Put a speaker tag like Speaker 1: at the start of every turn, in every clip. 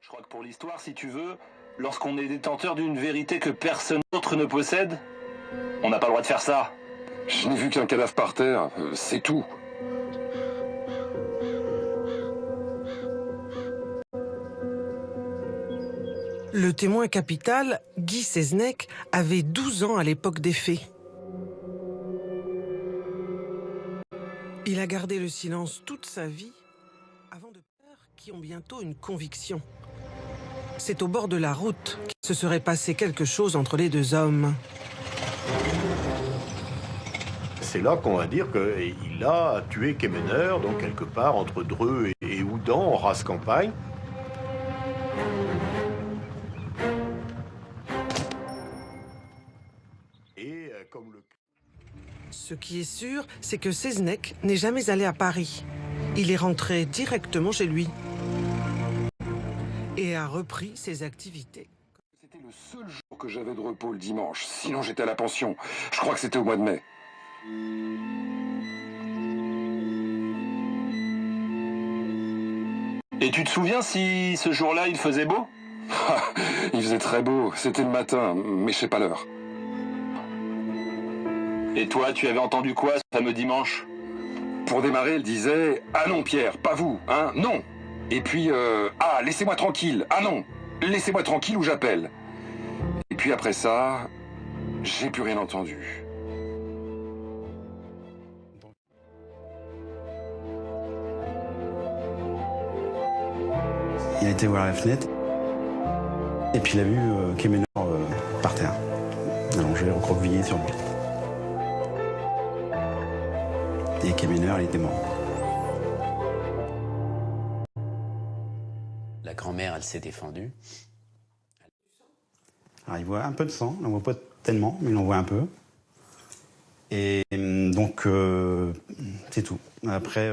Speaker 1: Je crois que pour l'histoire, si tu veux, lorsqu'on est détenteur d'une vérité que personne d'autre ne possède, on n'a pas le droit de faire ça.
Speaker 2: Je n'ai vu qu'un cadavre par terre, c'est tout.
Speaker 3: Le témoin capital, Guy Seznec, avait 12 ans à l'époque des faits. Il a gardé le silence toute sa vie avant de pères qui ont bientôt une conviction. C'est au bord de la route qu'il se serait passé quelque chose entre les deux hommes.
Speaker 4: C'est là qu'on va dire qu'il a tué Kemener, donc quelque part entre Dreux et Houdan, en rase campagne. Et comme le...
Speaker 3: Ce qui est sûr, c'est que Seznec n'est jamais allé à Paris. Il est rentré directement chez lui et a repris ses activités.
Speaker 2: C'était le seul jour que j'avais de repos le dimanche, sinon j'étais à la pension. Je crois que c'était au mois de mai.
Speaker 1: Et tu te souviens si ce jour-là il faisait beau?
Speaker 2: Il faisait très beau, c'était le matin, mais je sais pas l'heure.
Speaker 1: Et toi, tu avais entendu quoi ce fameux dimanche?
Speaker 2: Pour démarrer, elle disait « Ah non, Pierre, pas vous, hein, non !» Et puis « Ah, laissez-moi tranquille, ah non, laissez-moi tranquille ou j'appelle !» Et puis après ça, j'ai plus rien entendu.
Speaker 5: Il a été voir la fenêtre, et puis il a vu Kemener par terre, allongé, recroquevillé sur lui. Et Kemener, il était mort.
Speaker 6: La grand-mère, elle s'est défendue.
Speaker 5: Alors il voit un peu de sang, il n'en voit pas tellement, mais il en voit un peu. Et donc, c'est tout. Après...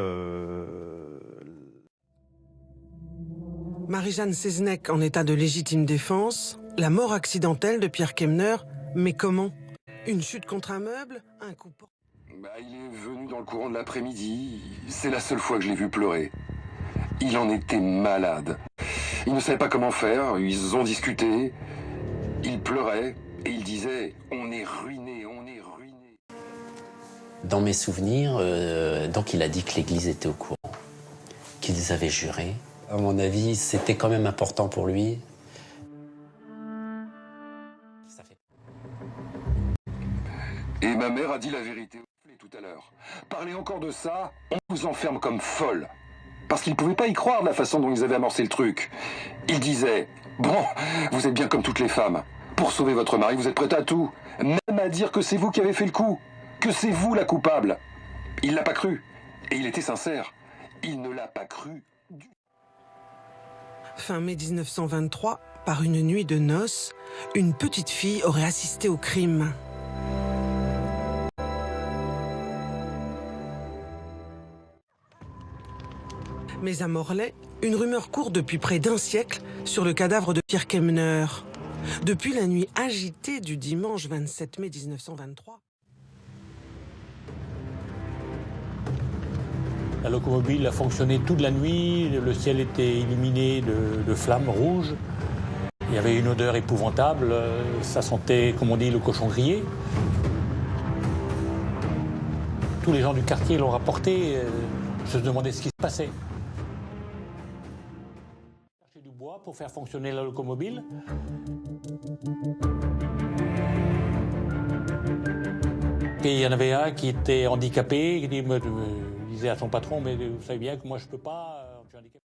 Speaker 3: Marie-Jeanne Seznec en état de légitime défense, la mort accidentelle de Pierre Kemener, mais comment? Une chute contre un meuble? Un coup porté?
Speaker 2: Il est venu dans le courant de l'après-midi, c'est la seule fois que je l'ai vu pleurer. Il en était malade. Il ne savait pas comment faire, ils ont discuté, il pleurait et il disait « On est ruiné, on est ruiné ».
Speaker 6: Dans mes souvenirs, donc il a dit que l'Église était au courant, qu'ils avaient juré. À mon avis, c'était quand même important pour lui.
Speaker 2: Et ma mère a dit la vérité tout à l'heure. Parlez encore de ça, on vous enferme comme folle. Parce qu'ils ne pouvaient pas y croire de la façon dont ils avaient amorcé le truc. Ils disaient « Bon, vous êtes bien comme toutes les femmes. Pour sauver votre mari, vous êtes prête à tout. Même à dire que c'est vous qui avez fait le coup. Que c'est vous la coupable. » Il l'a pas cru. Et il était sincère. Il ne l'a pas cru du tout.
Speaker 3: Fin mai 1923, par une nuit de noces, une petite fille aurait assisté au crime. Mais à Morlaix, une rumeur court depuis près d'un siècle sur le cadavre de Pierre Kemener. Depuis la nuit agitée du dimanche 27 mai 1923.
Speaker 7: La locomobile a fonctionné toute la nuit, le ciel était illuminé de flammes rouges. Il y avait une odeur épouvantable, ça sentait, comme on dit, le cochon grillé. Tous les gens du quartier l'ont rapporté, se demandaient ce qui se passait. Chercher du bois pour faire fonctionner la locomobile. Et il y en avait un qui était handicapé, qui disait à son patron, mais vous savez bien que moi je peux pas, je suis handicapé.